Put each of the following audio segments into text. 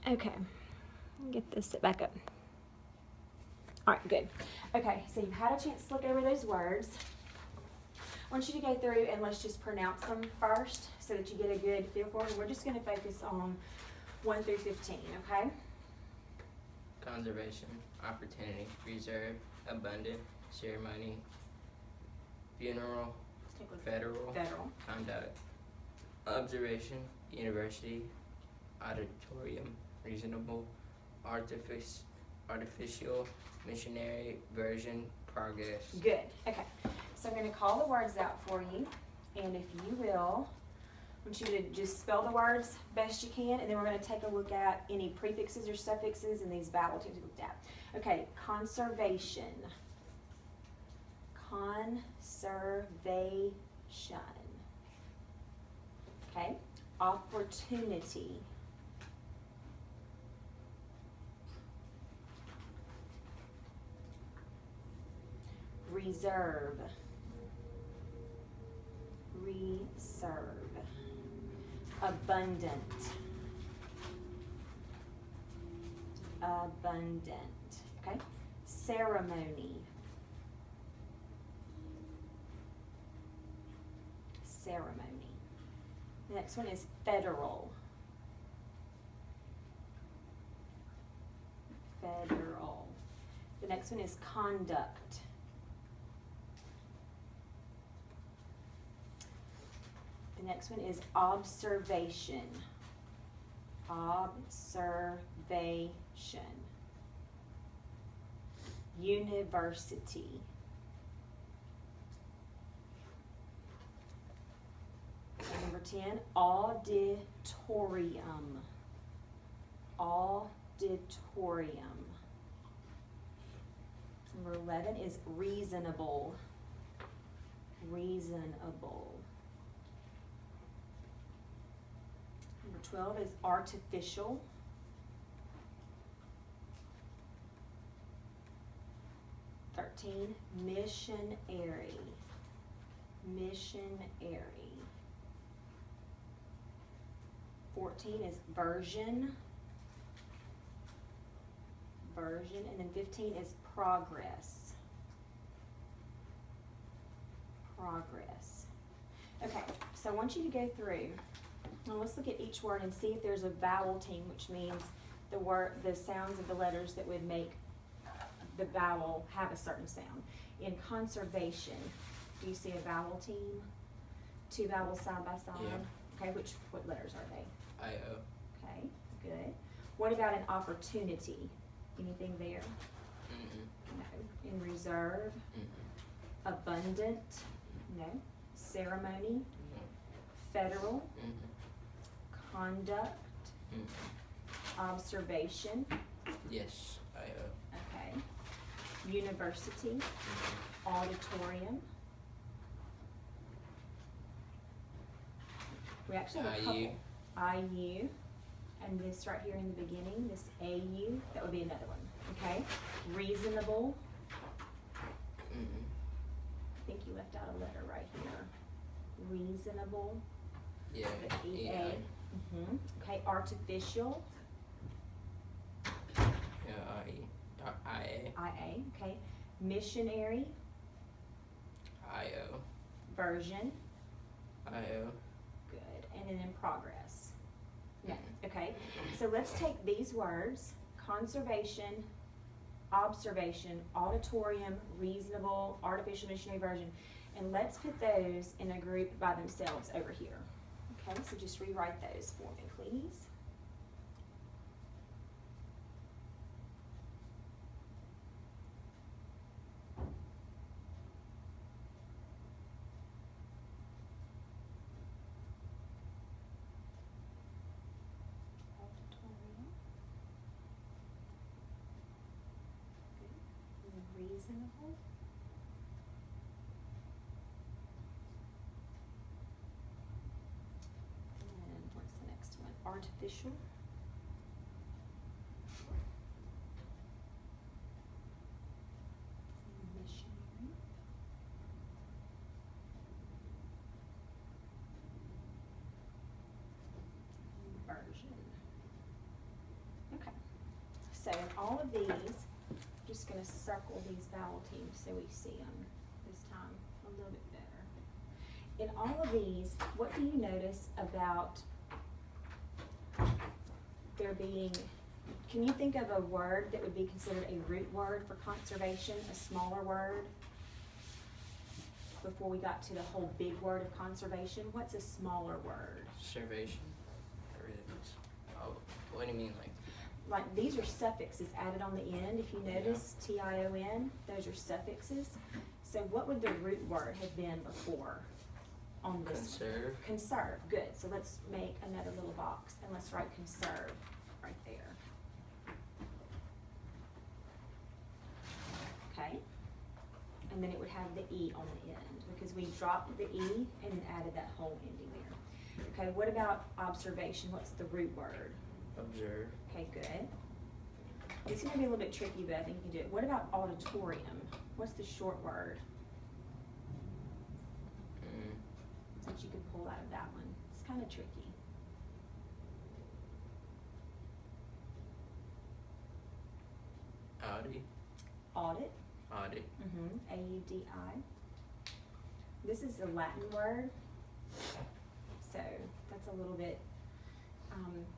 Okay, get this set back up. All right, good. Okay, so you've had a chance to look over those words. I want you to go through and let's just pronounce them first so that you get a good feel for it. We're just going to focus on 1 through 15, okay? Conservation, opportunity, reserve, abundant, ceremony, funeral, federal, conduct, observation, university, auditorium, reasonable, artificial, missionary, version, progress. Good. Okay. So I'm going to call the words out for you, and if you will, I want you to just spell the words best you can, and then we're going to take a look at any prefixes or suffixes and these vowel types we looked at. Okay, conservation. Conservation. Okay, opportunity. Reserve. Reserve. Abundant. Abundant. Okay. Ceremony. Ceremony. The next one is federal. Federal. The next one is conduct. The next one is observation. Observation. University. And number 10, auditorium. Auditorium. Number 11 is reasonable. Reasonable. Number 12 is artificial. Missionary. Missionary. 14 is version. Version. And then 15 is progress. Progress. Okay, so I want you to go through. Now let's look at each word and see if there's a vowel team, which means the sounds of the letters that would make the vowel have a certain sound. In conservation, do you see a vowel team? Two vowels side by side? Yeah. Okay, what letters are they? I-O. Okay, good. What about an opportunity? Anything there? Mm-mm. No. In reserve? Mm-mm. Abundant? No. Ceremony? No. Federal? Mm-mm. Conduct? Mm-mm. Observation? Yes, I-O. Okay. University? Mm-mm. Auditorium? We actually have a couple. IU. IU. And this right here in the beginning, this AU, that would be another one. Okay. Reasonable. Mm-mm. I think you left out a letter right here. Reasonable. Yeah, The EA. E-I. Okay. Artificial. Yeah, I-E. I-A. IA. Okay. Missionary. I-O. Version. I-O. Good. And then in progress. Yeah. Mm-mm. Okay. So let's take these words: conservation, observation, auditorium, reasonable, artificial, missionary, version, and let's put those in a group by themselves over here. Okay, so just rewrite those for me, please. Auditorium. Good. Reasonable. And what's the next one? Artificial. Missionary. Version. gonna circle these vowel teams so we see them this time a little bit better. In all of these, what do you notice about there being, can you think of a word that would be considered a root word for conservation, a smaller word? Before we got to the whole big word of conservation, what's a smaller word? Servation. Oh, what do you mean, like? Like, these are suffixes added on the end. If you notice, T-I-O-N, those are suffixes. So what would the root word have been before on this Conserve. one? Conserve, good. So let's make another little box and let's write conserve right there. Okay? And then it would have the E on the end because we dropped the E and added that whole ending there. Okay, what about observation? What's the root word? Observe. Okay, good. It's gonna be a little bit tricky, but I think you can do it. What about auditorium? What's the short word that you could pull out of that one? It's kind of tricky. Audi. Audit. Audi. A-U-D-I. This is a Latin word, so that's a little bit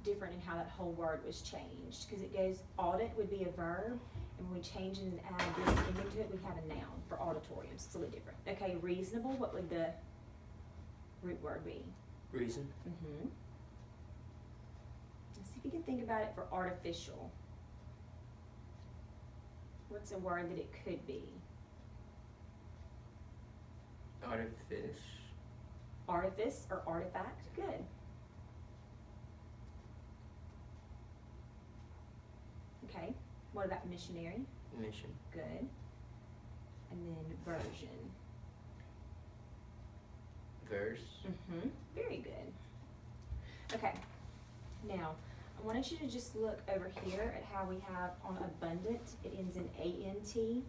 different in how that whole word was changed, because it goes, audit would be a verb, and when we change it and add this ending to it, we have a noun for auditoriums. It's a little different. Okay, reasonable, what would the root word be? Reason. Let's see if you can think about it for artificial. What's a word that it could be? Artifice. Artifice or artifact? Good. Okay, what about missionary? Mission. Good. And then version. Verse. Very good. Okay, now I wanted you to just look over here at how we have on abundant, it ends in A-N-T.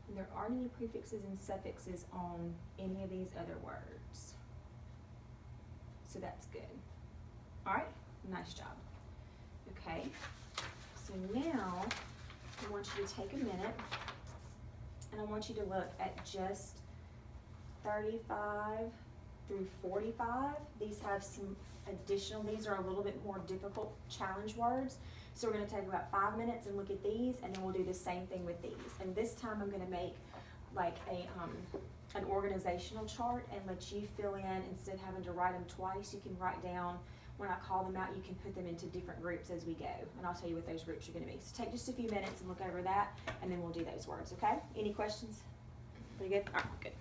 And there aren't any prefixes and suffixes on any of these other words. So that's good. All right, nice job. Okay, so now I want you to take a minute and I want you to look at just 35 through 45. These have some additional, these are a little bit more difficult challenge words. So we're gonna take about 5 minutes and look at these, and then we'll do the same thing with these. And this time I'm gonna make like an organizational chart and let you fill in, instead of having to write them twice, you can write down, when I call them out, you can put them into different groups as we go. And I'll tell you what those groups are gonna be. So take just a few minutes and look over that, and then we'll do those words, okay? Any questions? Pretty good? All right, good.